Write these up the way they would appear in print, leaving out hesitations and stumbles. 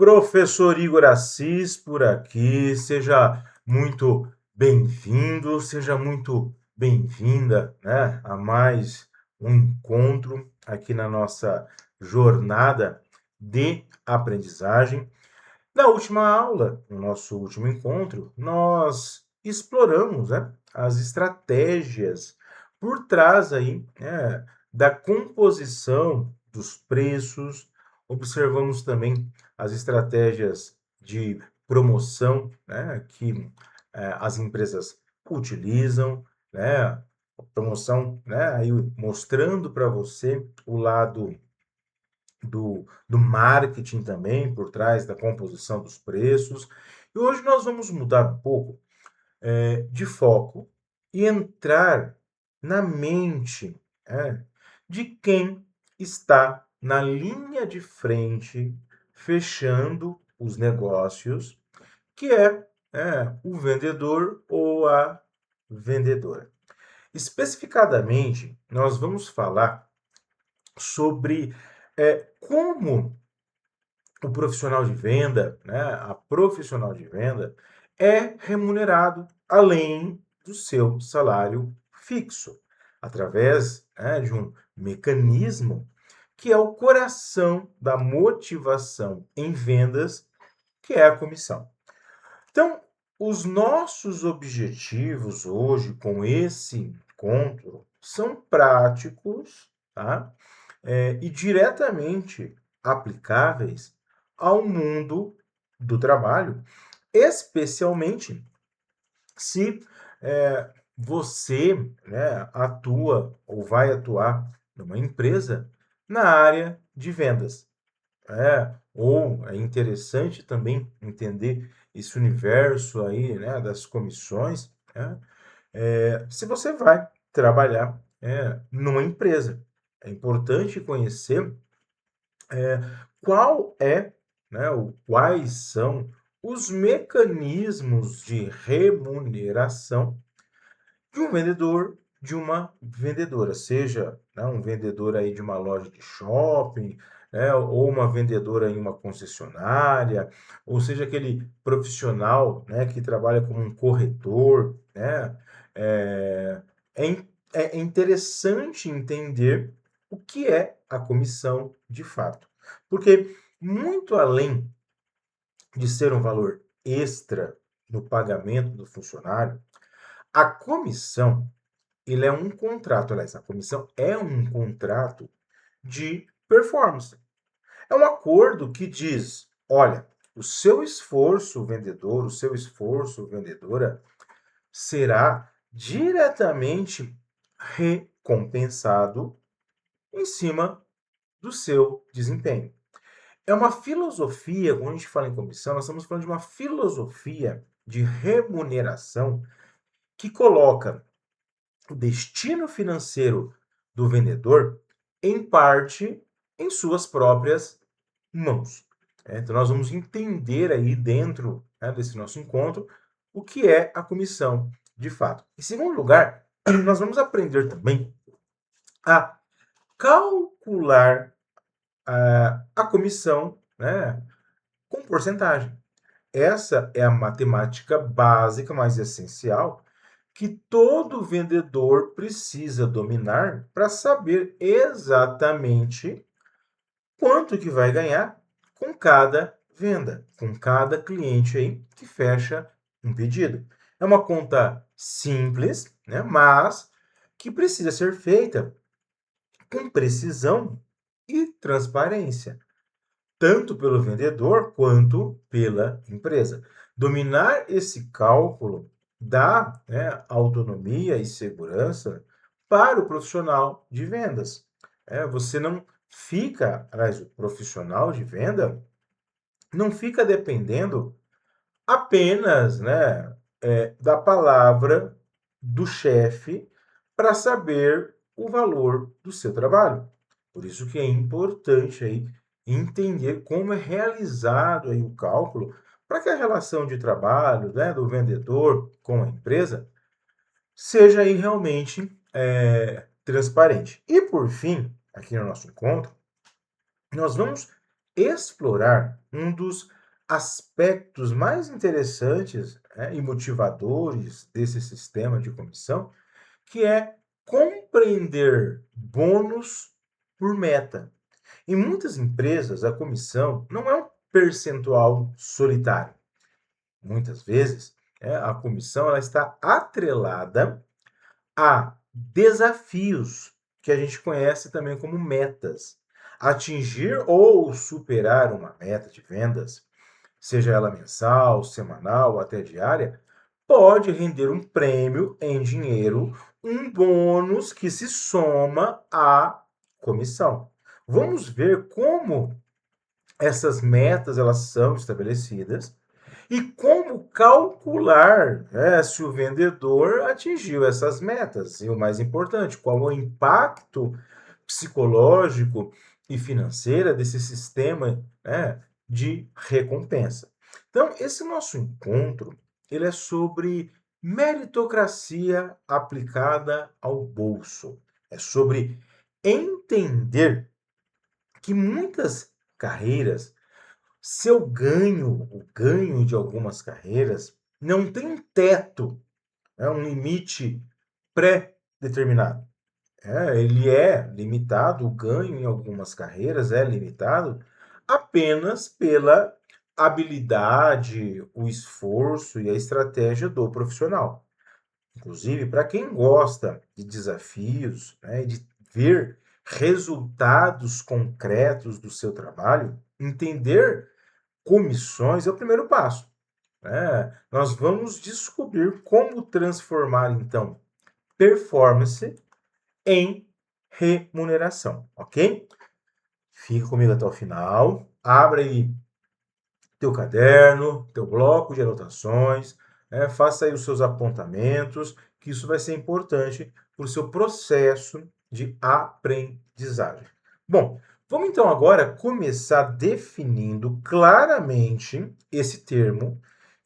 Professor Igor Assis por aqui, seja muito bem-vindo, seja muito bem-vinda, né, a mais um encontro aqui na nossa jornada de aprendizagem. Na última aula, no nosso último encontro, nós exploramos, né, as estratégias por trás aí, né, da composição dos preços, observamos também as estratégias de promoção, né, que as empresas utilizam, né, promoção, né, aí mostrando para você o lado do marketing também por trás da composição dos preços. E hoje nós vamos mudar um pouco de foco e entrar na mente de quem está na linha de frente fechando os negócios, que o vendedor ou a vendedora. Especificadamente, nós vamos falar sobre como o profissional de venda, né, a profissional de venda, é remunerado além do seu salário fixo, através, de um mecanismo que é o coração da motivação em vendas, que é a comissão. Então, os nossos objetivos hoje com esse encontro são práticos, tá? E diretamente aplicáveis ao mundo do trabalho, especialmente se você, né, atua ou vai atuar numa empresa na área de vendas. Ou é interessante também entender esse universo aí, né, das comissões, né, se você vai trabalhar numa empresa. É importante conhecer qual é, né, ou quais são os mecanismos de remuneração de um vendedor, de uma vendedora, seja, né, um vendedor aí de uma loja de shopping, né, ou uma vendedora em uma concessionária, ou seja, aquele profissional, né, que trabalha como um corretor, né, é, é interessante entender o que é a comissão de fato, porque muito além de ser um valor extra no pagamento do funcionário, a comissão ele é um contrato, aliás, a comissão é um contrato de performance. É um acordo que diz, olha, o seu esforço vendedor, o seu esforço vendedora será diretamente recompensado em cima do seu desempenho. É uma filosofia, quando a gente fala em comissão, nós estamos falando de uma filosofia de remuneração que coloca o destino financeiro do vendedor, em parte, em suas próprias mãos. Então, nós vamos entender aí dentro, desse nosso encontro o que é a comissão de fato. Em segundo lugar, nós vamos aprender também a calcular a comissão, né, com porcentagem. Essa é a matemática básica, mais essencial, que todo vendedor precisa dominar para saber exatamente quanto que vai ganhar com cada venda, com cada cliente aí que fecha um pedido. É uma conta simples, né, mas que precisa ser feita com precisão e transparência, tanto pelo vendedor quanto pela empresa. Dominar esse cálculo dá, autonomia e segurança para o profissional de vendas. Você não fica, aliás, o profissional de venda não fica dependendo apenas, né, da palavra do chefe para saber o valor do seu trabalho. Por isso que é importante aí entender como é realizado aí o cálculo para que a relação de trabalho, né, do vendedor com a empresa seja aí realmente transparente. E por fim, aqui no nosso encontro, nós vamos explorar um dos aspectos mais interessantes, né, e motivadores desse sistema de comissão, que é compreender bônus por meta. Em muitas empresas, a comissão não é um percentual solitário. Muitas vezes, a comissão ela está atrelada a desafios que a gente conhece também como metas. Atingir ou superar uma meta de vendas, seja ela mensal, semanal ou até diária, pode render um prêmio em dinheiro, um bônus que se soma à comissão. Vamos ver como essas metas elas são estabelecidas e como calcular, né, se o vendedor atingiu essas metas. E o mais importante, qual é o impacto psicológico e financeiro desse sistema, né, de recompensa. Então, esse nosso encontro, ele é sobre meritocracia aplicada ao bolso. É sobre entender que muitas carreiras, seu ganho, o ganho de algumas carreiras, não tem um teto, um limite pré-determinado. Ele é limitado, o ganho em algumas carreiras é limitado apenas pela habilidade, o esforço e a estratégia do profissional. Inclusive, para quem gosta de desafios, né, de ver resultados concretos do seu trabalho, entender comissões é o primeiro passo. Nós vamos descobrir como transformar, então, performance em remuneração, ok? Fica comigo até o final. Abra aí teu caderno, teu bloco de anotações, faça aí os seus apontamentos, que isso vai ser importante para o seu processo de aprendizagem. Bom, vamos então agora começar definindo claramente esse termo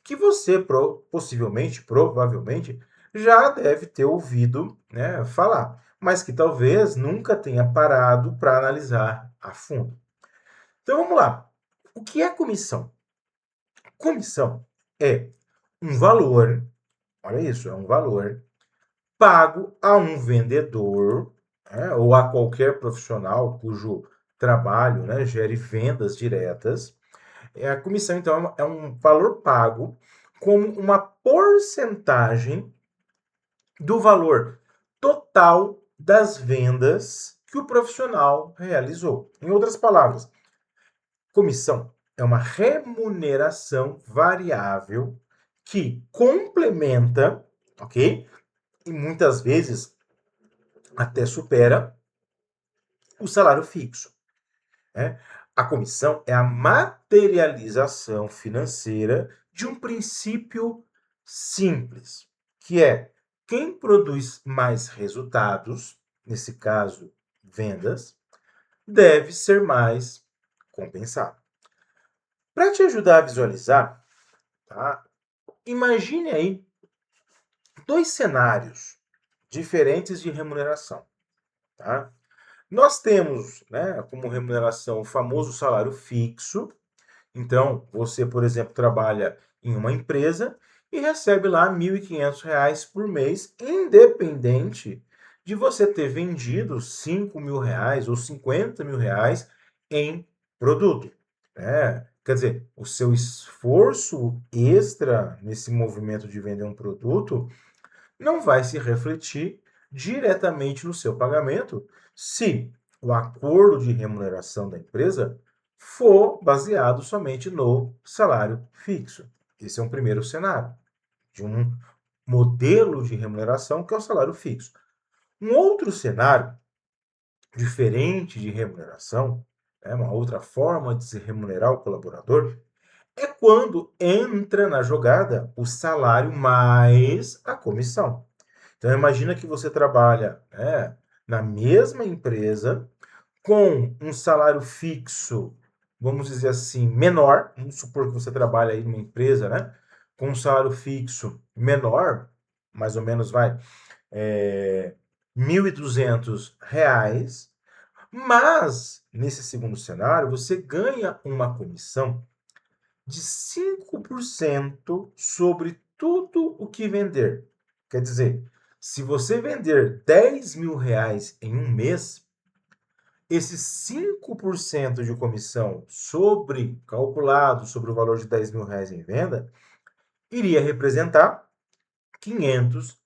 que você possivelmente, provavelmente, já deve ter ouvido, né, falar, mas que talvez nunca tenha parado para analisar a fundo. Então vamos lá. O que é comissão? Comissão é um valor, olha isso, é um valor pago a um vendedor, né, ou a qualquer profissional cujo trabalho, né, gere vendas diretas. A comissão, então, é um valor pago como uma porcentagem do valor total das vendas que o profissional realizou. Em outras palavras, comissão é uma remuneração variável que complementa, ok? E muitas vezes até supera o salário fixo, né? A comissão é a materialização financeira de um princípio simples, que é quem produz mais resultados, nesse caso, vendas, deve ser mais compensado. Para te ajudar a visualizar, tá? Imagine aí dois cenários diferentes de remuneração, tá? Nós temos, né, como remuneração o famoso salário fixo. Então, você, por exemplo, trabalha em uma empresa e recebe lá R$ 1.500 por mês, independente de você ter vendido R$ 5.000 ou R$ 50.000 em produto. Quer dizer, o seu esforço extra nesse movimento de vender um produto não vai se refletir diretamente no seu pagamento se o acordo de remuneração da empresa for baseado somente no salário fixo. Esse é um primeiro cenário de um modelo de remuneração que é o salário fixo. Um outro cenário diferente de remuneração, uma outra forma de se remunerar o colaborador, é quando entra na jogada o salário mais a comissão. Então, imagina que você trabalha, na mesma empresa com um salário fixo, vamos dizer assim, menor. Vamos supor que você trabalha aí numa empresa, né, com um salário fixo menor, mais ou menos vai, R$ 1.200, Mas, nesse segundo cenário, você ganha uma comissão de 5% sobre tudo o que vender. Quer dizer, se você vender R$ 10.000 em um mês, esses 5% de comissão calculado sobre o valor de R$ 10.000 em venda, iria representar R$ 500.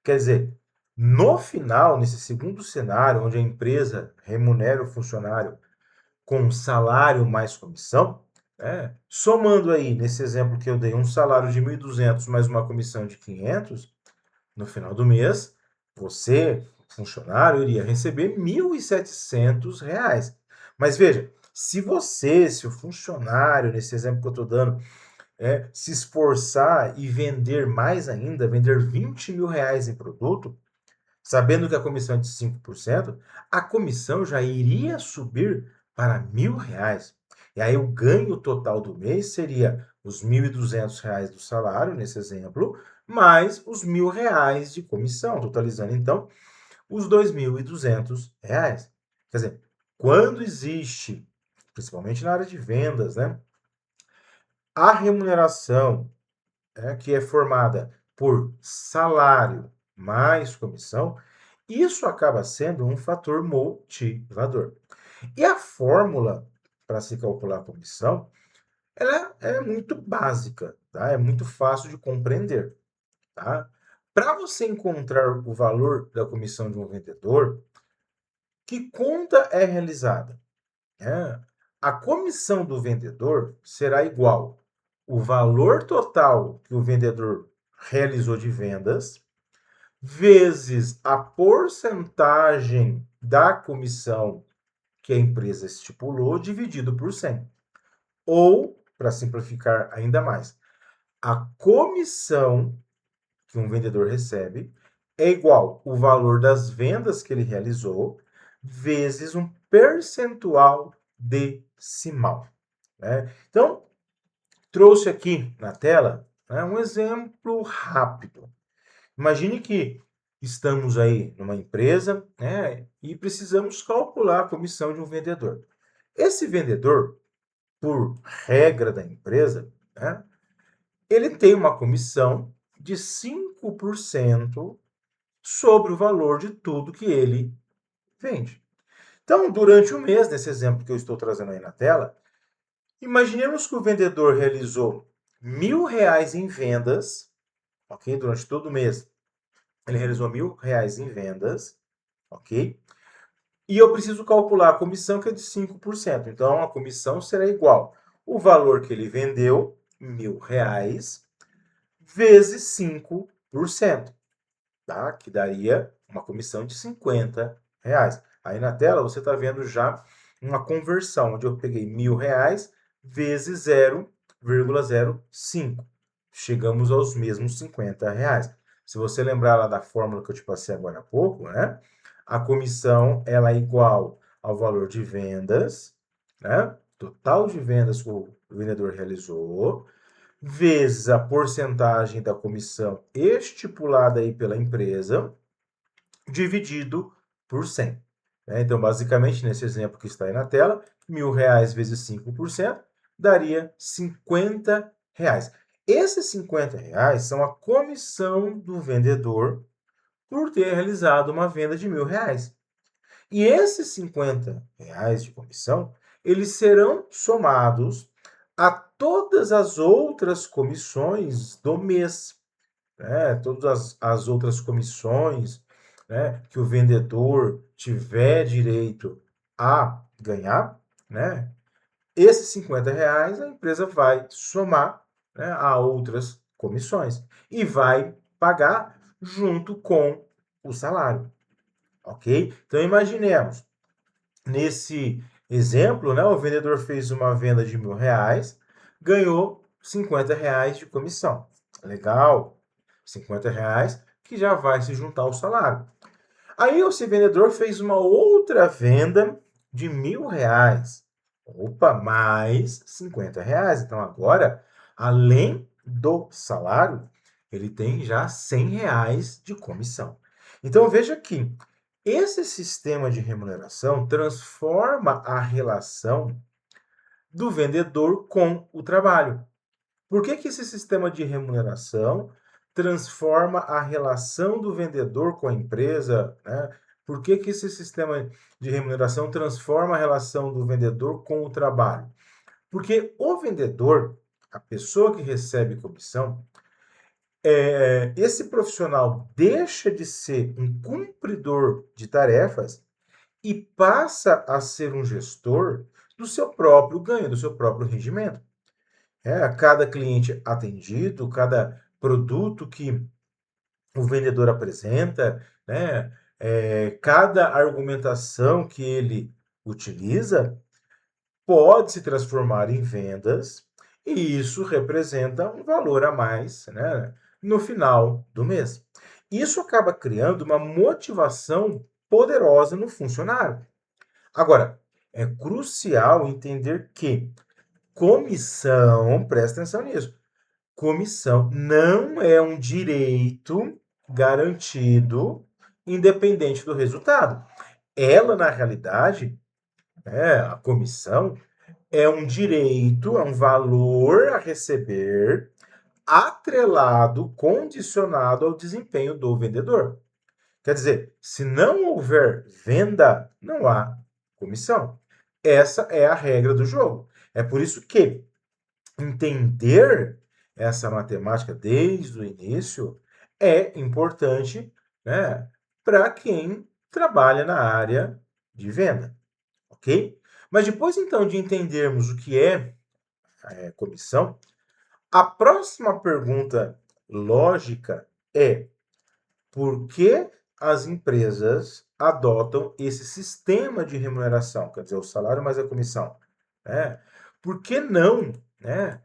Quer dizer, no final, nesse segundo cenário, onde a empresa remunera o funcionário com salário mais comissão, somando aí, nesse exemplo que eu dei, um salário de 1.200 mais uma comissão de 500, no final do mês, você, funcionário, iria receber R$ 1.700. Mas veja, se o funcionário, nesse exemplo que eu estou dando, se esforçar e vender mais ainda, vender R$ 20.000 em produto, sabendo que a comissão é de 5%, a comissão já iria subir para R$ 1.000. E aí o ganho total do mês seria os R$ 1.200 do salário, nesse exemplo, mais os R$ 1.000 de comissão, totalizando então os R$ 2.200. Quer dizer, quando existe, principalmente na área de vendas, né, a remuneração que é formada por salário mais comissão, isso acaba sendo um fator motivador. E a fórmula para se calcular a comissão, ela é muito básica, tá? É muito fácil de compreender, tá? Para você encontrar o valor da comissão de um vendedor, que conta é realizada? A comissão do vendedor será igual o valor total que o vendedor realizou de vendas vezes a porcentagem da comissão que a empresa estipulou dividido por 100. Ou, para simplificar ainda mais, a comissão que um vendedor recebe é igual o valor das vendas que ele realizou vezes um percentual decimal. Então, trouxe aqui na tela um exemplo rápido. Imagine que estamos aí numa empresa e precisamos calcular a comissão de um vendedor. Esse vendedor, por regra da empresa, ele tem uma comissão de 5% sobre o valor de tudo que ele vende. Então, durante o mês, nesse exemplo que eu estou trazendo aí na tela, imaginemos que o vendedor realizou R$ 1.000 em vendas, ok? Durante todo o mês, ele realizou R$ 1.000 em vendas, ok? E eu preciso calcular a comissão, que é de 5%. Então, a comissão será igual o valor que ele vendeu, R$ 1.000, vezes 5%, tá? Que daria uma comissão de R$ 50. Aí na tela você está vendo já uma conversão, onde eu peguei R$ 1.000 vezes 0,05. Chegamos aos mesmos R$ 50. Se você lembrar lá da fórmula que eu te passei agora há pouco, a comissão ela é igual ao valor de vendas, total de vendas que o vendedor realizou, vezes a porcentagem da comissão estipulada aí pela empresa, dividido por 100. Então, basicamente, nesse exemplo que está aí na tela, R$ 1.000 vezes 5% daria R$ 50. Esses R$ 50 são a comissão do vendedor por ter realizado uma venda de R$ 1.000. E esses R$ 50 de comissão, eles serão somados a todas as outras comissões do mês, todas as outras comissões que o vendedor tiver direito a ganhar, esses R$ 50 a empresa vai somar a outras comissões e vai pagar junto com o salário, ok? Então, imaginemos, nesse exemplo, o vendedor fez uma venda de R$ 1.000, ganhou R$ 50 de comissão. Legal, R$ 50 que já vai se juntar ao salário. Aí esse vendedor fez uma outra venda de R$ 1.000. Opa, mais R$ 50. Então agora, além do salário, ele tem já R$ 100 de comissão. Então veja aqui, Esse sistema de remuneração transforma a relação do vendedor com o trabalho. Por que que esse sistema de remuneração transforma a relação do vendedor com a empresa, né? Por que que esse sistema de remuneração transforma a relação do vendedor com o trabalho? Porque o vendedor, a pessoa que recebe comissão, esse profissional deixa de ser um cumpridor de tarefas e passa a ser um gestor do seu próprio ganho, do seu próprio rendimento. Cada cliente atendido, cada produto que o vendedor apresenta, né? Cada argumentação que ele utiliza pode se transformar em vendas e isso representa um valor a mais, né, no final do mês. Isso acaba criando uma motivação poderosa no funcionário. Agora, é crucial entender que comissão, presta atenção nisso, comissão não é um direito garantido independente do resultado. Ela, na realidade, a comissão é um direito, é um valor a receber atrelado, condicionado ao desempenho do vendedor. Quer dizer, se não houver venda, não há comissão. Essa é a regra do jogo. É por isso que entender essa matemática desde o início é importante, né, para quem trabalha na área de venda, ok? Mas depois então de entendermos o que é comissão, a próxima pergunta lógica é: por que as empresas adotam esse sistema de remuneração? Quer dizer, o salário mais a comissão, né? Por que não, né?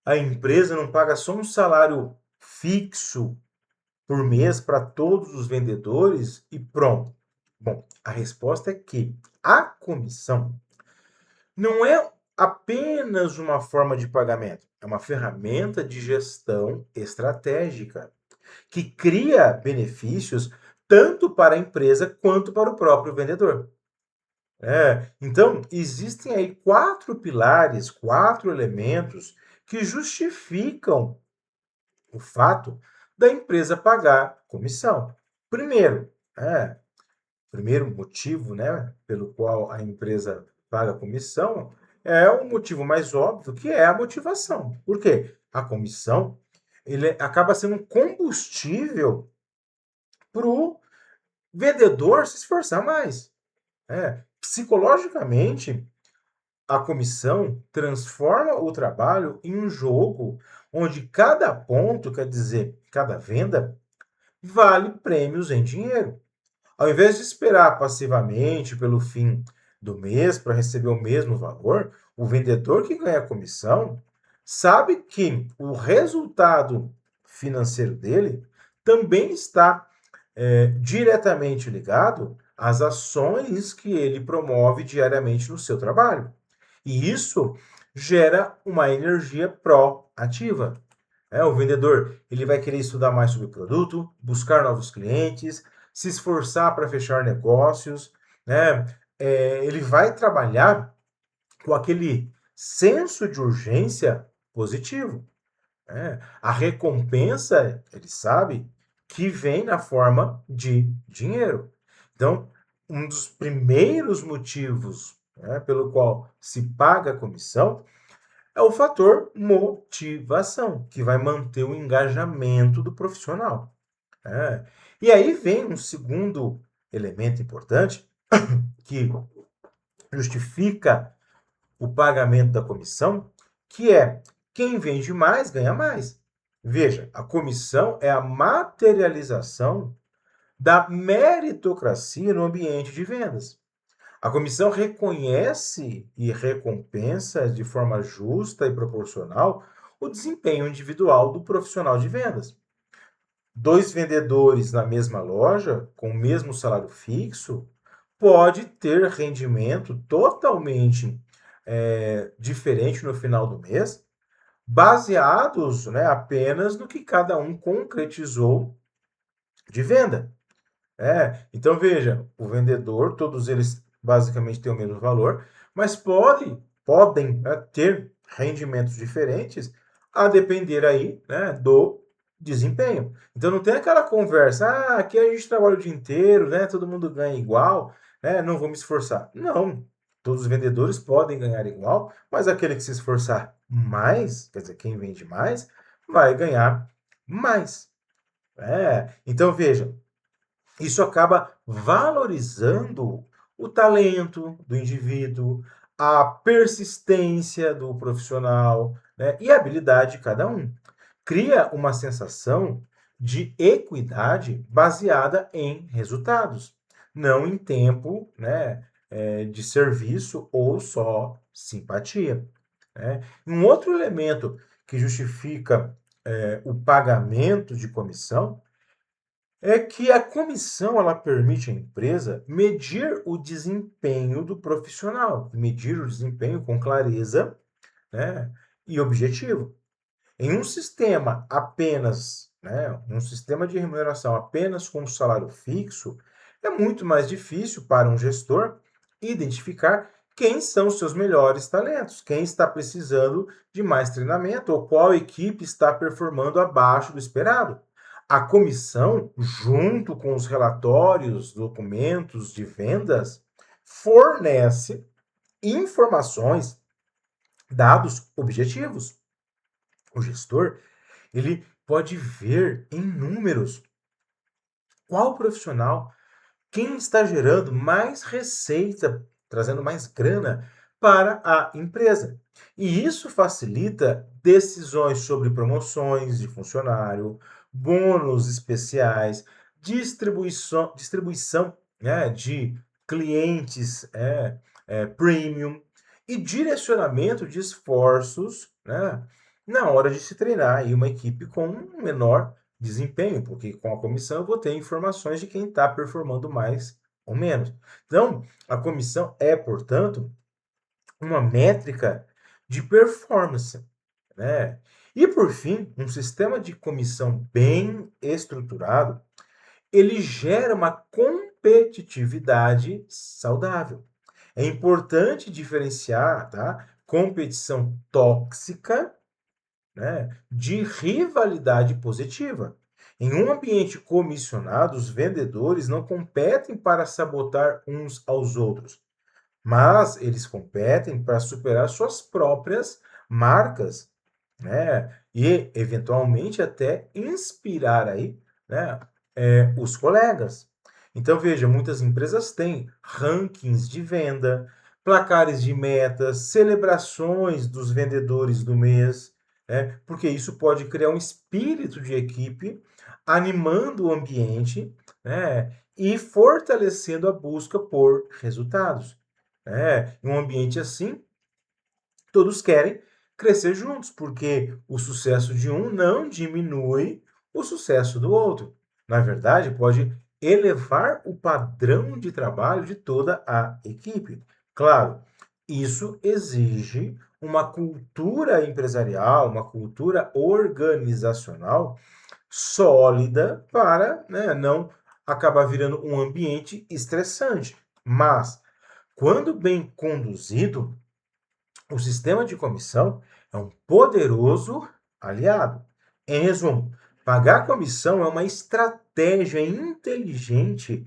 A empresa não paga só um salário fixo por mês para todos os vendedores e pronto. Bom, a resposta é que a comissão não é apenas uma forma de pagamento, é uma ferramenta de gestão estratégica que cria benefícios tanto para a empresa quanto para o próprio vendedor. Então, existem aí quatro pilares, quatro elementos que justificam o fato da empresa pagar comissão. Primeiro, primeiro motivo, né, pelo qual a empresa paga comissão é o motivo mais óbvio, que é a motivação. Por quê? A comissão ele acaba sendo um combustível para o vendedor se esforçar mais. Psicologicamente, a comissão transforma o trabalho em um jogo onde cada ponto, quer dizer, cada venda, vale prêmios em dinheiro. Ao invés de esperar passivamente pelo fim do mês para receber o mesmo valor, o vendedor que ganha a comissão sabe que o resultado financeiro dele também está diretamente ligado às ações que ele promove diariamente no seu trabalho. E isso gera uma energia proativa. O vendedor ele vai querer estudar mais sobre o produto, buscar novos clientes, se esforçar para fechar negócios, né? Ele vai trabalhar com aquele senso de urgência positivo. A recompensa, ele sabe, que vem na forma de dinheiro. Então, um dos primeiros motivos, pelo qual se paga a comissão é o fator motivação, que vai manter o engajamento do profissional. E aí vem um segundo elemento importante que justifica o pagamento da comissão, que é quem vende mais ganha mais. Veja, a comissão é a materialização da meritocracia no ambiente de vendas. A comissão reconhece e recompensa de forma justa e proporcional o desempenho individual do profissional de vendas. Dois vendedores na mesma loja, com o mesmo salário fixo, pode ter rendimento totalmente diferente no final do mês, baseados, né, apenas no que cada um concretizou de venda. Então veja, o vendedor, todos eles basicamente têm o mesmo valor, mas podem, né, ter rendimentos diferentes a depender aí, né, do desempenho. Então não tem aquela conversa, aqui a gente trabalha o dia inteiro, né, todo mundo ganha igual, né, não vou me esforçar. Não, todos os vendedores podem ganhar igual, mas aquele que se esforçar mais, quer dizer, quem vende mais, vai ganhar mais. Então veja, isso acaba valorizando o talento do indivíduo, a persistência do profissional, né, e a habilidade de cada um. Cria uma sensação de equidade baseada em resultados, não em tempo, né, de serviço ou só simpatia. Né? Um outro elemento que justifica o pagamento de comissão é que a comissão ela permite à empresa medir o desempenho do profissional, medir o desempenho com clareza, né, e objetivo. Em um sistema apenas, né, um sistema de remuneração apenas com salário fixo, é muito mais difícil para um gestor identificar quem são os seus melhores talentos, quem está precisando de mais treinamento ou qual equipe está performando abaixo do esperado. A comissão, junto com os relatórios, documentos de vendas, fornece informações, dados objetivos. O gestor ele pode ver em números qual profissional, quem está gerando mais receita, trazendo mais grana para a empresa. E isso facilita decisões sobre promoções de funcionário, bônus especiais, distribuição, né, de clientes premium e direcionamento de esforços, né, na hora de se treinar aí uma equipe com um menor desempenho, porque com a comissão eu vou ter informações de quem está performando mais ou menos. Então, a comissão é, portanto, uma métrica de performance, né? E por fim, um sistema de comissão bem estruturado, ele gera uma competitividade saudável. É importante diferenciar, tá? Competição tóxica, né, de rivalidade positiva. Em um ambiente comissionado, os vendedores não competem para sabotar uns aos outros, mas eles competem para superar suas próprias marcas, né? E eventualmente até inspirar aí, né, os colegas. Então veja, muitas empresas têm rankings de venda, placares de metas, celebrações dos vendedores do mês, né? Porque isso pode criar um espírito de equipe, animando o ambiente, né? E fortalecendo a busca por resultados. Em um ambiente assim, todos querem crescer juntos, porque o sucesso de um não diminui o sucesso do outro. Na verdade, pode elevar o padrão de trabalho de toda a equipe. Claro, isso exige uma cultura empresarial, uma cultura organizacional sólida para, né, não acabar virando um ambiente estressante. Mas, quando bem conduzido, o sistema de comissão é um poderoso aliado. Em resumo, pagar comissão é uma estratégia inteligente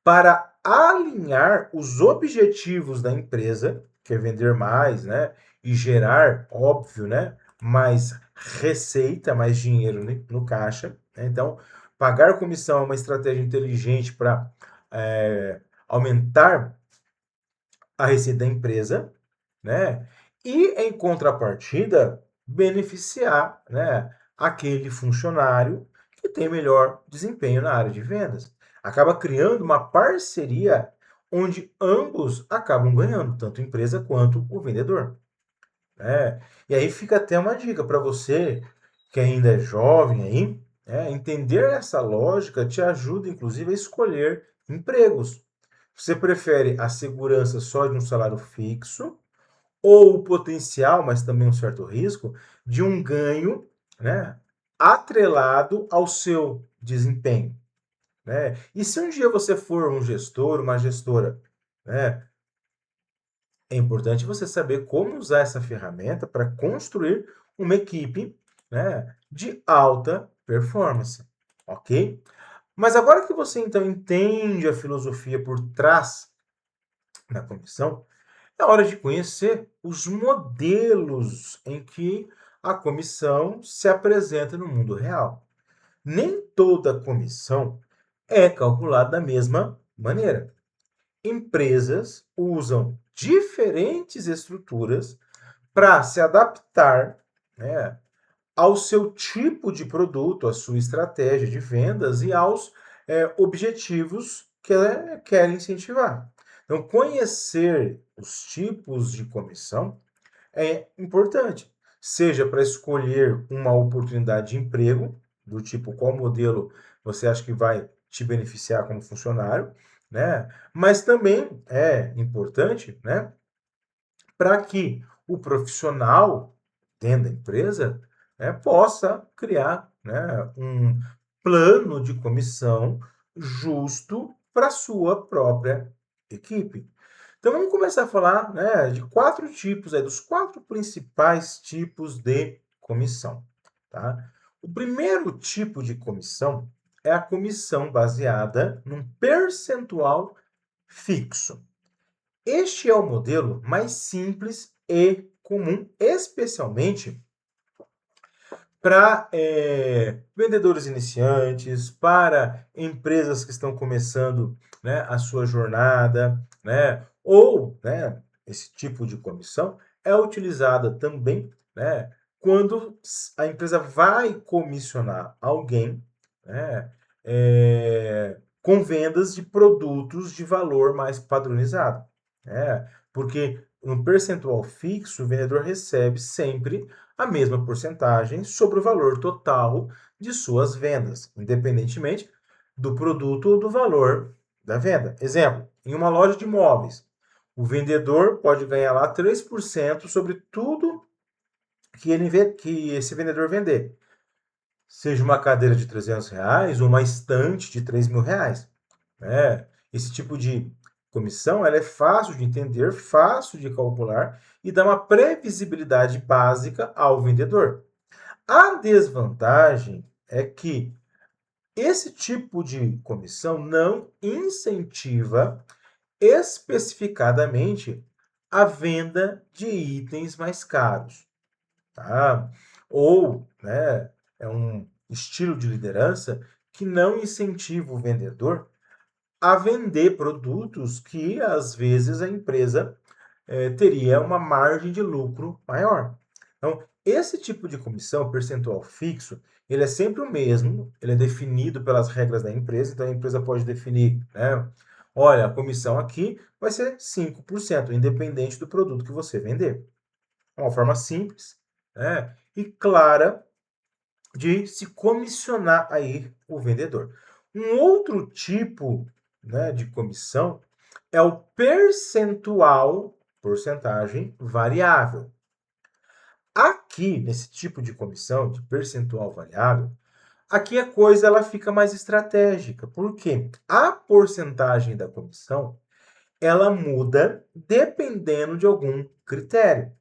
para alinhar os objetivos da empresa, que é vender mais, né, e gerar, óbvio, né, mais receita, mais dinheiro no caixa. Né? Então, pagar comissão é uma estratégia inteligente para aumentar a receita da empresa, né? E em contrapartida, beneficiar, né, aquele funcionário que tem melhor desempenho na área de vendas. Acaba criando uma parceria onde ambos acabam ganhando, tanto a empresa quanto o vendedor. Né? E aí fica até uma dica para você que ainda é jovem aí, entender essa lógica te ajuda, inclusive, a escolher empregos. Você prefere a segurança só de um salário fixo ou o potencial, mas também um certo risco, de um ganho, né, atrelado ao seu desempenho? né? E se um dia você for um gestor, uma gestora, né? É importante você saber como usar essa ferramenta para construir uma equipe, né, de alta performance, ok? Mas agora que você então entende a filosofia por trás da comissão, é hora de conhecer os modelos em que a comissão se apresenta no mundo real. Nem toda comissão é calculada da mesma maneira. Empresas usam diferentes estruturas para se adaptar, né, ao seu tipo de produto, à sua estratégia de vendas e aos objetivos que ela quer incentivar. Então, conhecer os tipos de comissão é importante, seja para escolher uma oportunidade de emprego, do tipo qual modelo você acha que vai te beneficiar como funcionário, né? Mas também é importante, né, para que o profissional dentro da empresa, né, possa criar, né, um plano de comissão justo para a sua própria equipe. Então vamos começar a falar, né, de quatro tipos, dos quatro principais tipos de comissão. Tá? O primeiro tipo de comissão é a comissão baseada num percentual fixo. Este é o modelo mais simples e comum, especialmente para vendedores iniciantes, para empresas que estão começando, né, a sua jornada, né, ou, né, esse tipo de comissão é utilizada também, né, quando a empresa vai comissionar alguém, né, com vendas de produtos de valor mais padronizado, né, porque no percentual fixo o vendedor recebe sempre a mesma porcentagem sobre o valor total de suas vendas, independentemente do produto ou do valor da venda. Exemplo, em uma loja de imóveis, o vendedor pode ganhar lá 3% sobre tudo que esse vendedor vender. Seja uma cadeira de R$ 300 ou uma estante de R$ 3.000. Né? Esse tipo de comissão ela é fácil de entender, fácil de calcular e dá uma previsibilidade básica ao vendedor. A desvantagem é que esse tipo de comissão não incentiva especificadamente a venda de itens mais caros, tá? Ou, né, é um estilo de liderança que não incentiva o vendedor a vender produtos que às vezes a empresa teria uma margem de lucro maior. Então, esse tipo de comissão, percentual fixo, ele é sempre o mesmo, ele é definido pelas regras da empresa, então a empresa pode definir, né? Olha, a comissão aqui vai ser 5%, independente do produto que você vender. É uma forma simples, né, e clara de se comissionar aí o vendedor. Um outro tipo, né, de comissão é o percentual, porcentagem variável. Aqui, nesse tipo de comissão, de percentual variável, aqui a coisa ela fica mais estratégica, porque a porcentagem da comissão ela muda dependendo de algum critério.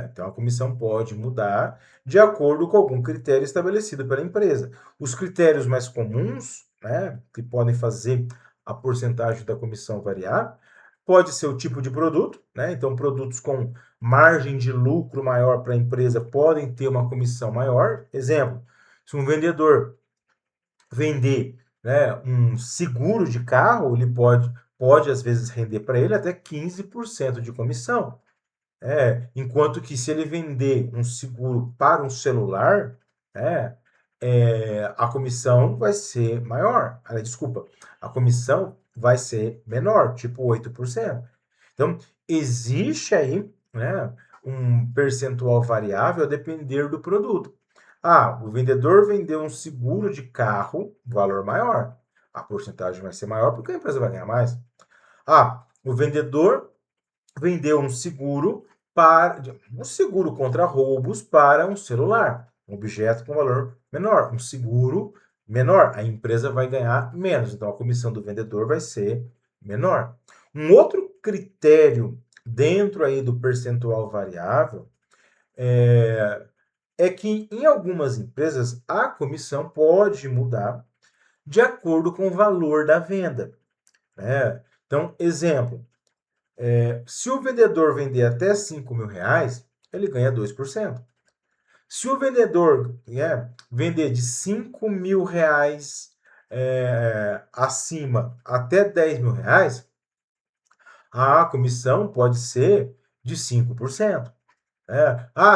Então a comissão pode mudar de acordo com algum critério estabelecido pela empresa. Os critérios mais comuns, né, que podem fazer a porcentagem da comissão variar, pode ser o tipo de produto, né? Então produtos com margem de lucro maior para a empresa podem ter uma comissão maior. Exemplo, se um vendedor vender, né, um seguro de carro, ele pode às vezes render para ele até 15% de comissão. Enquanto que se ele vender um seguro para um celular, é, a comissão vai ser maior. Desculpa, a comissão vai ser menor, tipo 8%. Então, existe aí, né, um percentual variável a depender do produto. O vendedor vendeu um seguro de carro, valor maior. A porcentagem vai ser maior porque a empresa vai ganhar mais. O vendedor vendeu um seguro contra roubos para um celular, um objeto com valor menor, um seguro, menor, a empresa vai ganhar menos, então a comissão do vendedor vai ser menor. Um outro critério dentro aí do percentual variável é que em algumas empresas a comissão pode mudar de acordo com o valor da venda, né? Então, exemplo, se o vendedor vender até 5 mil reais, ele ganha 2%. Se o vendedor vender de 5 mil reais acima até 10 mil reais, a comissão pode ser de 5%.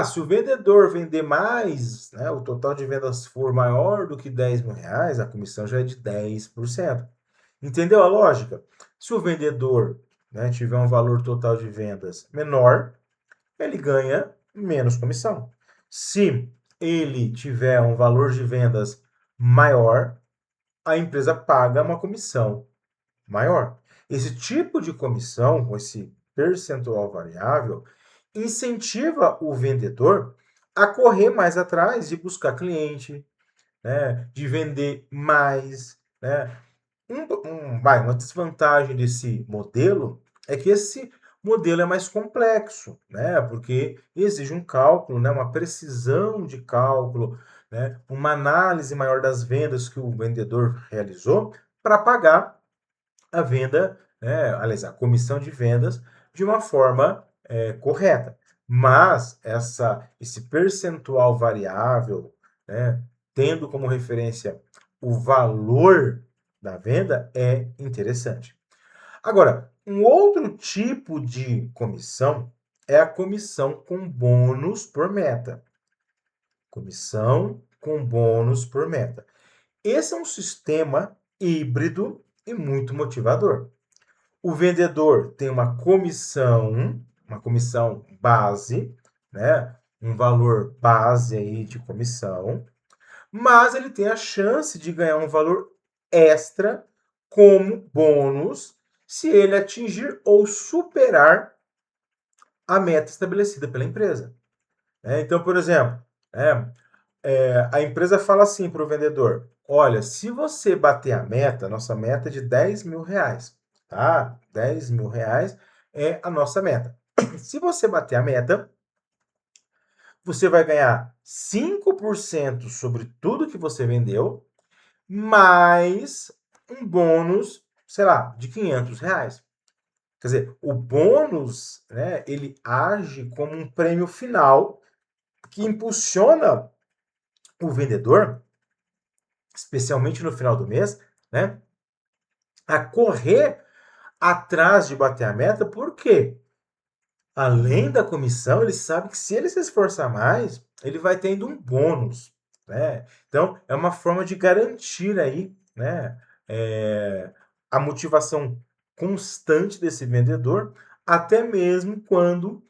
Se o vendedor vender mais, né, o total de vendas for maior do que 10 mil reais, a comissão já é de 10%. Entendeu a lógica? Se o vendedor, né, tiver um valor total de vendas menor, ele ganha menos comissão. Se ele tiver um valor de vendas maior, a empresa paga uma comissão maior. Esse tipo de comissão, com esse percentual variável, incentiva o vendedor a correr mais atrás de buscar cliente, né, de vender mais, né? Uma desvantagem desse modelo é que esse modelo é mais complexo, né? Porque exige um cálculo, né? Uma precisão de cálculo, né? Uma análise maior das vendas que o vendedor realizou para pagar a venda, né? Aliás, a comissão de vendas de uma forma correta. Mas esse percentual variável, né? Tendo como referência o valor da venda é interessante. Agora, um outro tipo de comissão é a comissão com bônus por meta. Comissão com bônus por meta. Esse é um sistema híbrido e muito motivador. O vendedor tem uma comissão base, né? Um valor base aí de comissão, mas ele tem a chance de ganhar um valor extra como bônus se ele atingir ou superar a meta estabelecida pela empresa. Então, por exemplo, a empresa fala assim para o vendedor: olha, se você bater a meta, nossa meta é de 10 mil reais, tá? 10 mil reais é a nossa meta. Se você bater a meta, você vai ganhar 5% sobre tudo que você vendeu, mais um bônus, sei lá, de 500 reais. Quer dizer, o bônus, né, ele age como um prêmio final que impulsiona o vendedor, especialmente no final do mês, né, a correr atrás de bater a meta, porque além da comissão, ele sabe que se ele se esforçar mais, ele vai tendo um bônus, né? Então, é uma forma de garantir aí, né, a motivação constante desse vendedor, até mesmo quando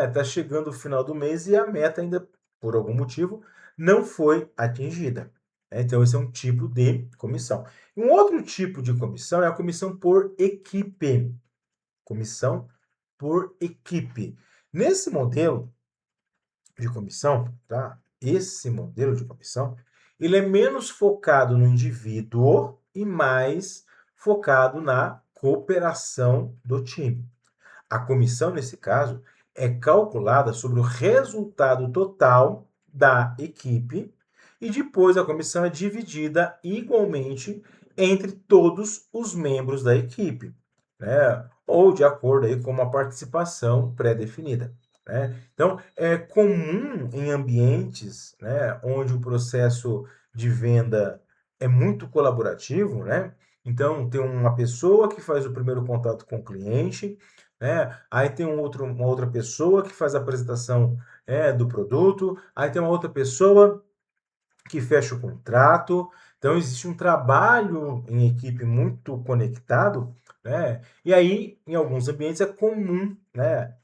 está chegando o final do mês e a meta ainda, por algum motivo, não foi atingida. Então, esse é um tipo de comissão. Um outro tipo de comissão é a comissão por equipe. Comissão por equipe. Nesse modelo de comissão, tá? Esse modelo de comissão, ele é menos focado no indivíduo e mais focado na cooperação do time. A comissão, nesse caso, é calculada sobre o resultado total da equipe e depois a comissão é dividida igualmente entre todos os membros da equipe, né? Ou de acordo aí com uma participação pré-definida. Né? Então, é comum em ambientes, né, onde o processo de venda é muito colaborativo, né? Então, tem uma pessoa que faz o primeiro contato com o cliente, né? Aí tem uma outra pessoa que faz a apresentação do produto, aí tem uma outra pessoa que fecha o contrato. Então, existe um trabalho em equipe muito conectado, né? E aí, em alguns ambientes, é comum, né,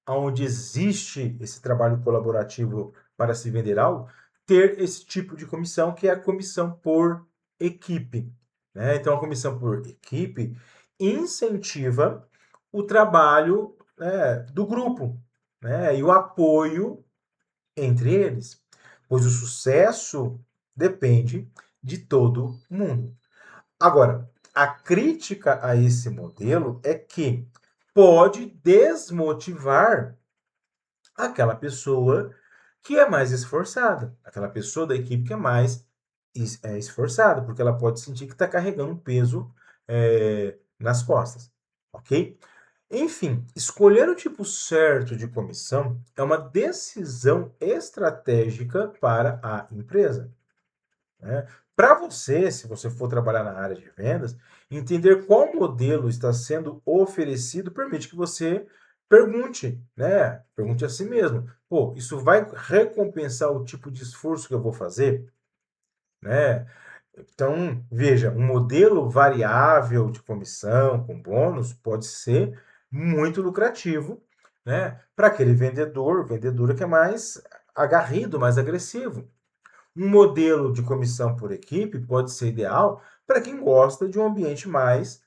onde existe esse trabalho colaborativo para se vender algo, ter esse tipo de comissão, que é a comissão por equipe. Né? Então, a comissão por equipe incentiva o trabalho, né, do grupo, né, e o apoio entre eles, pois o sucesso depende de todo mundo. Agora, a crítica a esse modelo é que pode desmotivar aquela pessoa que é mais esforçada, aquela pessoa da equipe que é mais esforçada, porque ela pode sentir que está carregando um peso nas costas, ok? Enfim, escolher o tipo certo de comissão é uma decisão estratégica para a empresa, né? Para você, se você for trabalhar na área de vendas, entender qual modelo está sendo oferecido permite que você pergunte, né? Pergunte a si mesmo: pô, isso vai recompensar o tipo de esforço que eu vou fazer, né? Então, veja, um modelo variável de comissão com bônus pode ser muito lucrativo, né? Para aquele vendedor, vendedora que é mais agarrido, mais agressivo. Um modelo de comissão por equipe pode ser ideal para quem gosta de um ambiente mais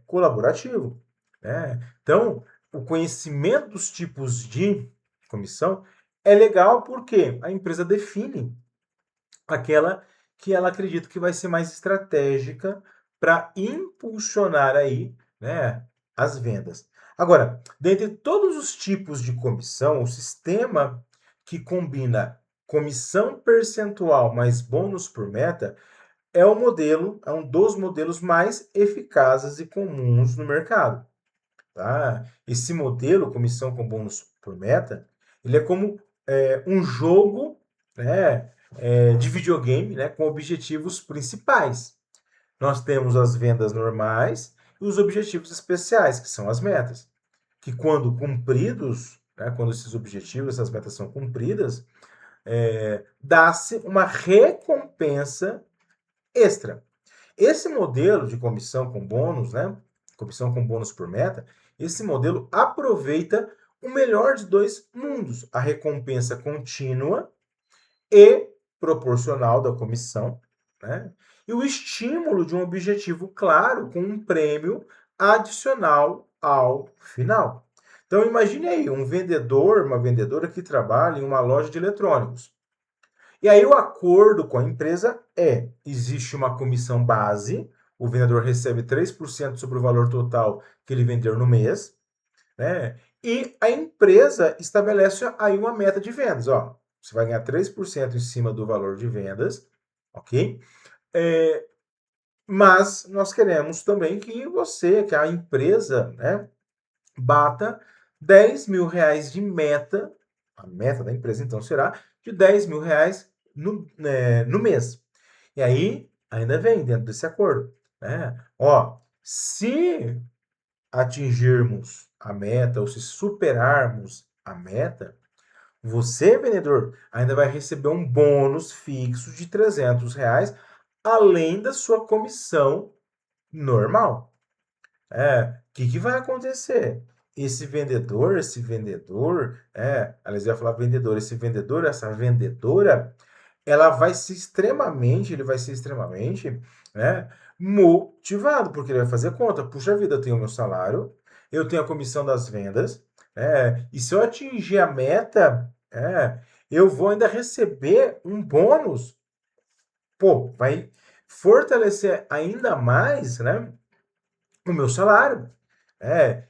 colaborativo, né? Então, o conhecimento dos tipos de comissão é legal porque a empresa define aquela que ela acredita que vai ser mais estratégica para impulsionar aí, né, as vendas. Agora, dentre todos os tipos de comissão, o sistema que combina comissão percentual mais bônus por meta é um dos modelos mais eficazes e comuns no mercado, tá? Esse modelo, comissão com bônus por meta, ele é como um jogo, né, de videogame, né, com objetivos principais. Nós temos as vendas normais e os objetivos especiais, que são as metas, que quando cumpridos, né, quando esses objetivos, essas metas são cumpridas, dá-se uma recompensa extra. Esse modelo de comissão com bônus, né? Comissão com bônus por meta, esse modelo aproveita o melhor de dois mundos, a recompensa contínua e proporcional da comissão, né? E o estímulo de um objetivo claro com um prêmio adicional ao final. Então imagine aí um vendedor, uma vendedora que trabalha em uma loja de eletrônicos. E aí o acordo com a empresa existe uma comissão base, o vendedor recebe 3% sobre o valor total que ele vender no mês, né? E a empresa estabelece aí uma meta de vendas, ó. Você vai ganhar 3% em cima do valor de vendas, ok? Mas nós queremos também que você, que a empresa, né, bata 10 mil reais de meta. A meta da empresa, então, será de 10 mil reais no mês. E aí, ainda vem dentro desse acordo, né? Ó, se atingirmos a meta ou se superarmos a meta, você, vendedor, ainda vai receber um bônus fixo de 300 reais, além da sua comissão normal. Que vai acontecer? Esse vendedor, aliás, eu ia falar vendedor, esse vendedor, essa vendedora, ele vai ser extremamente, né, motivado, porque ele vai fazer conta. Puxa vida, eu tenho o meu salário, eu tenho a comissão das vendas, e se eu atingir a meta, eu vou ainda receber um bônus, pô, vai fortalecer ainda mais, né, o meu salário.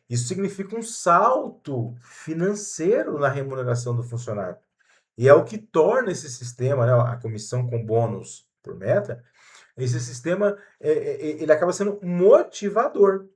Isso significa um salto financeiro na remuneração do funcionário. E é o que torna esse sistema, né, a comissão com bônus por meta, esse sistema ele acaba sendo motivador,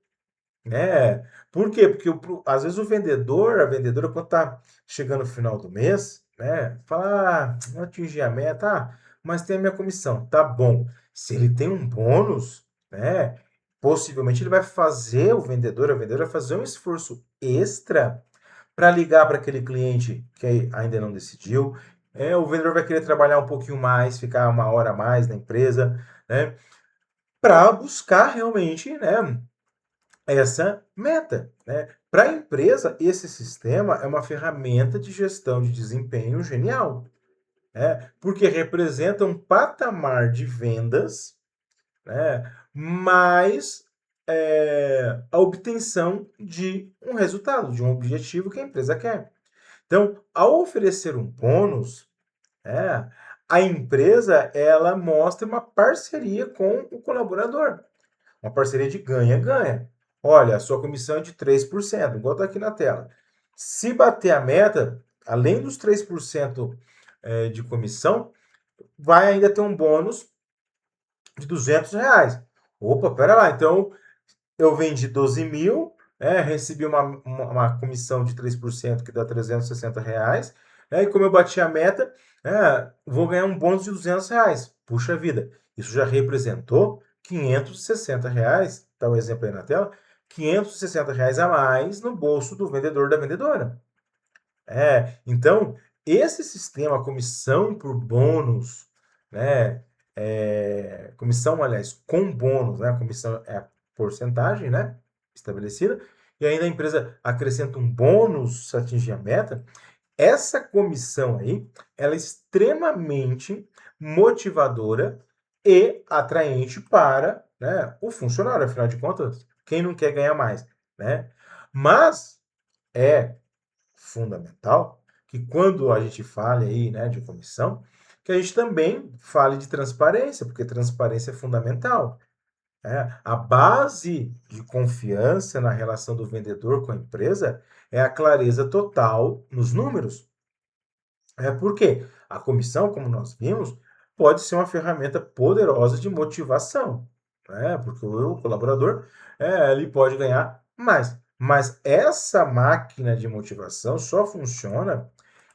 né? Por quê? Porque às vezes o vendedor, a vendedora, quando está chegando no final do mês, né, fala, não atingi a meta, mas tem a minha comissão, tá bom. Se ele tem um bônus, né, possivelmente ele vai fazer, o vendedor, a vendedora vai fazer um esforço extra para ligar para aquele cliente que ainda não decidiu. O vendedor vai querer trabalhar um pouquinho mais, ficar uma hora a mais na empresa, né, para buscar realmente, né, essa meta, né? Para a empresa, esse sistema é uma ferramenta de gestão de desempenho genial, né? Porque representa um patamar de vendas, né? Mais a obtenção de um resultado, de um objetivo que a empresa quer. Então, ao oferecer um bônus, a empresa ela mostra uma parceria com o colaborador. Uma parceria de ganha-ganha. Olha, a sua comissão é de 3%, igual está aqui na tela. Se bater a meta, além dos 3% de comissão, vai ainda ter um bônus de R$ 200. Opa, pera lá, então eu vendi 12 mil, recebi uma comissão de 3% que dá R$ 360, e como eu bati a meta, vou ganhar um bônus de R$ 200. Puxa vida, isso já representou R$ 560, tá o exemplo aí na tela, R$ 560 a mais no bolso do vendedor da vendedora. Então, esse sistema, comissão por bônus, né? Comissão, aliás, com bônus, né? A comissão é a porcentagem, né? Estabelecida, e ainda a empresa acrescenta um bônus se atingir a meta. Essa comissão aí, ela é extremamente motivadora e atraente para, né, o funcionário. Afinal de contas, quem não quer ganhar mais, né? Mas é fundamental que quando a gente fale aí, né, de comissão, que a gente também fale de transparência, porque transparência é fundamental. A base de confiança na relação do vendedor com a empresa é a clareza total nos números. Porque a comissão, como nós vimos, pode ser uma ferramenta poderosa de motivação, porque o colaborador ele pode ganhar mais. Mas essa máquina de motivação só funciona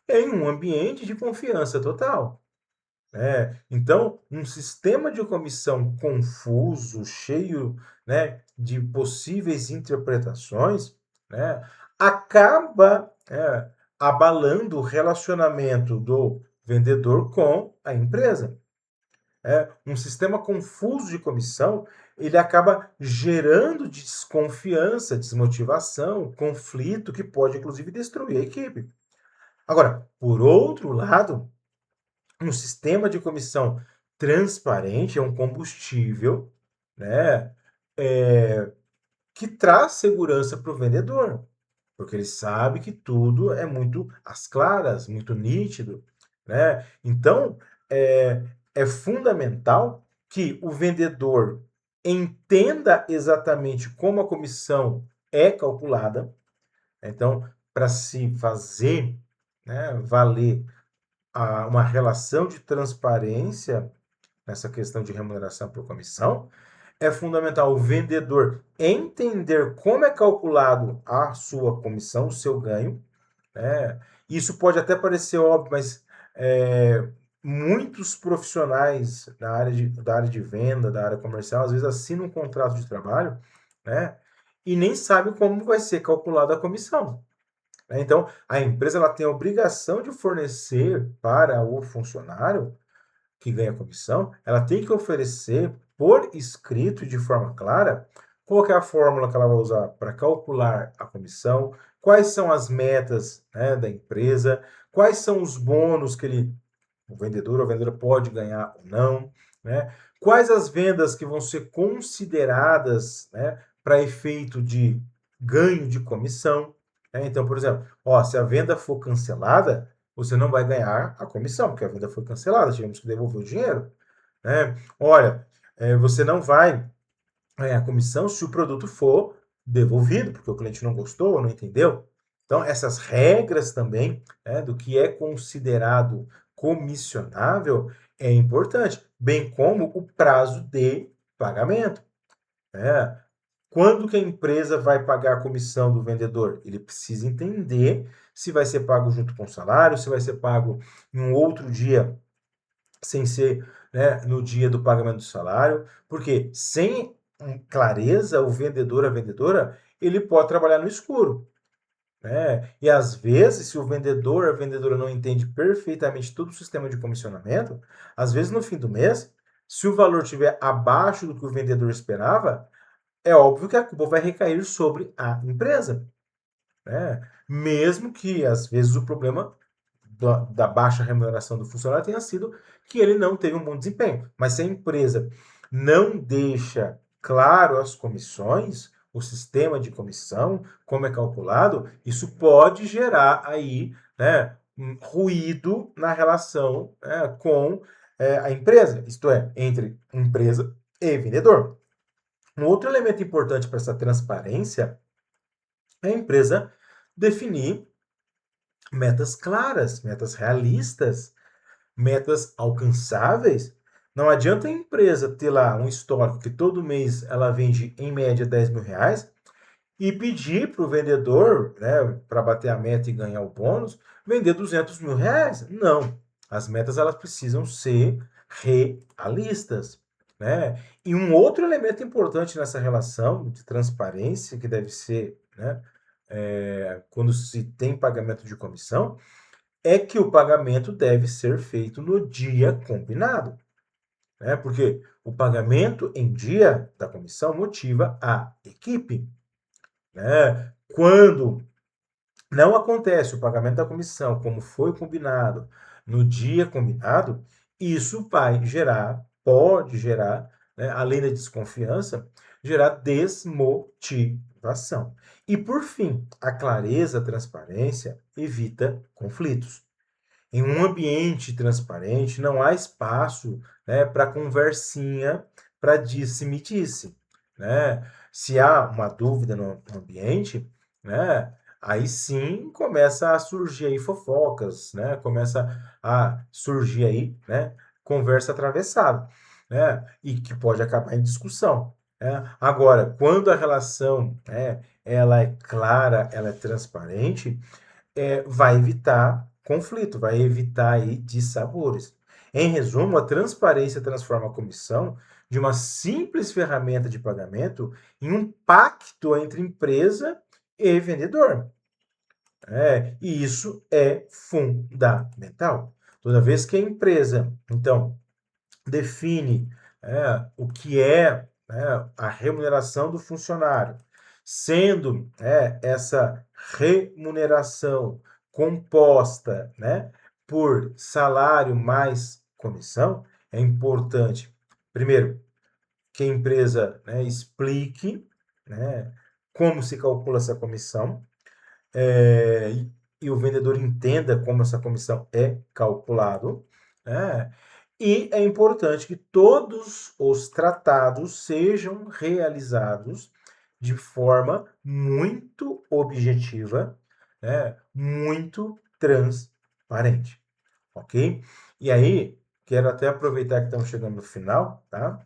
em um ambiente de confiança total. Então, um sistema de comissão confuso, cheio, né, de possíveis interpretações, né, acaba abalando o relacionamento do vendedor com a empresa. Um sistema confuso de comissão, ele acaba gerando desconfiança, desmotivação, conflito, que pode, inclusive, destruir a equipe. Agora, por outro lado, um sistema de comissão transparente é um combustível, né, que traz segurança para o vendedor, porque ele sabe que tudo é muito às claras, muito nítido, né? Então, é fundamental que o vendedor entenda exatamente como a comissão é calculada. Então, para se fazer, né, valer uma relação de transparência nessa questão de remuneração por comissão, é fundamental o vendedor entender como é calculado a sua comissão, o seu ganho. Isso pode até parecer óbvio, mas muitos profissionais da área de venda, da área comercial, às vezes assinam um contrato de trabalho, e nem sabem como vai ser calculada a comissão. Então, a empresa ela tem a obrigação de fornecer para o funcionário que ganha comissão, ela tem que oferecer por escrito de forma clara qual é a fórmula que ela vai usar para calcular a comissão, quais são as metas, da empresa, quais são os bônus que o vendedor ou a vendedora pode ganhar ou não, quais as vendas que vão ser consideradas, para efeito de ganho de comissão. Então, por exemplo, se a venda for cancelada, você não vai ganhar a comissão, porque a venda foi cancelada, tivemos que devolver o dinheiro. Olha, você não vai ganhar a comissão se o produto for devolvido, porque o cliente não gostou ou não entendeu. Então, essas regras também, do que é considerado comissionável é importante, bem como o prazo de pagamento. Quando que a empresa vai pagar a comissão do vendedor? Ele precisa entender se vai ser pago junto com o salário, se vai ser pago em um outro dia, sem ser, no dia do pagamento do salário, porque sem clareza, o vendedor, a vendedora, ele pode trabalhar no escuro. E às vezes, se o vendedor, a vendedora não entende perfeitamente todo o sistema de comissionamento, às vezes no fim do mês, se o valor estiver abaixo do que o vendedor esperava, é óbvio que a culpa vai recair sobre a empresa. Mesmo que, às vezes, o problema da baixa remuneração do funcionário tenha sido que ele não teve um bom desempenho. Mas se a empresa não deixa claro as comissões, o sistema de comissão, como é calculado, isso pode gerar aí, ruído na relação com a empresa, isto é, entre empresa e vendedor. Um outro elemento importante para essa transparência é a empresa definir metas claras, metas realistas, metas alcançáveis. Não adianta a empresa ter lá um histórico que todo mês ela vende em média 10 mil reais e pedir para o vendedor, né, para bater a meta e ganhar o bônus, vender 200 mil reais. Não. As metas elas precisam ser realistas. Né? E um outro elemento importante nessa relação de transparência, que deve ser, né, quando se tem pagamento de comissão, é que o pagamento deve ser feito no dia combinado. Né? Porque o pagamento em dia da comissão motiva a equipe. Né? Quando não acontece o pagamento da comissão como foi combinado, no dia combinado, isso vai gerar, pode gerar, né, além da desconfiança, gerar desmotivação. E por fim, a clareza, a transparência evita conflitos. Em um ambiente transparente, não há espaço, né, para conversinha, para disse-me-disse. Né? Se há uma dúvida no ambiente, né, aí sim começa a surgir aí fofocas, né? Começa a surgir aí, né, conversa atravessada, né? E que pode acabar em discussão. Né? Agora, quando a relação, ela é clara, ela é transparente, vai evitar conflito, vai evitar aí dissabores. Em resumo, a transparência transforma a comissão de uma simples ferramenta de pagamento em um pacto entre empresa e vendedor. E isso é fundamental. Toda vez que a empresa, então, define o que é a remuneração do funcionário, sendo essa remuneração composta por salário mais comissão, é importante, primeiro, que a empresa explique como se calcula essa comissão, e o vendedor entenda como essa comissão é calculado, né? E é importante que todos os tratados sejam realizados de forma muito objetiva, muito transparente, ok? E aí, quero até aproveitar que estamos chegando no final, tá?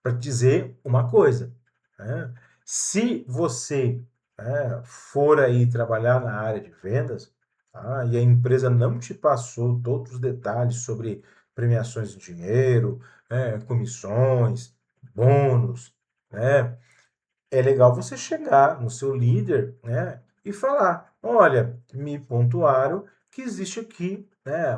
Para dizer uma coisa. Né? Se você for aí trabalhar na área de vendas, tá? E a empresa não te passou todos os detalhes sobre premiações em dinheiro, comissões, bônus, né? É legal você chegar no seu líder, e falar: olha, me pontuaram que existe aqui,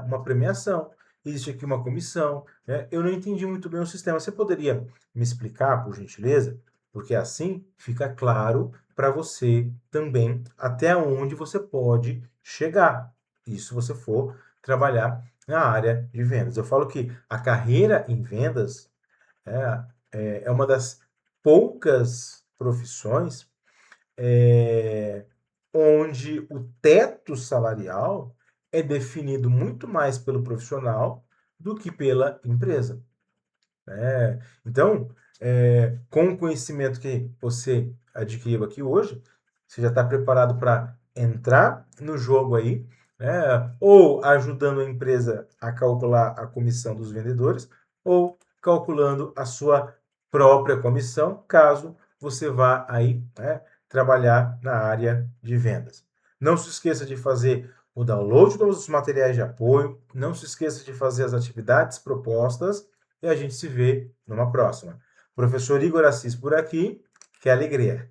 uma premiação, existe aqui uma comissão, eu não entendi muito bem o sistema. Você poderia me explicar, por gentileza? Porque assim fica claro para você também até onde você pode chegar. Isso se você for trabalhar na área de vendas. Eu falo que a carreira em vendas é uma das poucas profissões onde o teto salarial é definido muito mais pelo profissional do que pela empresa. Então, com o conhecimento que você adquiriu aqui hoje, você já está preparado para entrar no jogo aí, ou ajudando a empresa a calcular a comissão dos vendedores, ou calculando a sua própria comissão, caso você vá aí, trabalhar na área de vendas. Não se esqueça de fazer o download dos materiais de apoio, não se esqueça de fazer as atividades propostas e a gente se vê numa próxima. Professor Igor Assis por aqui, que alegria!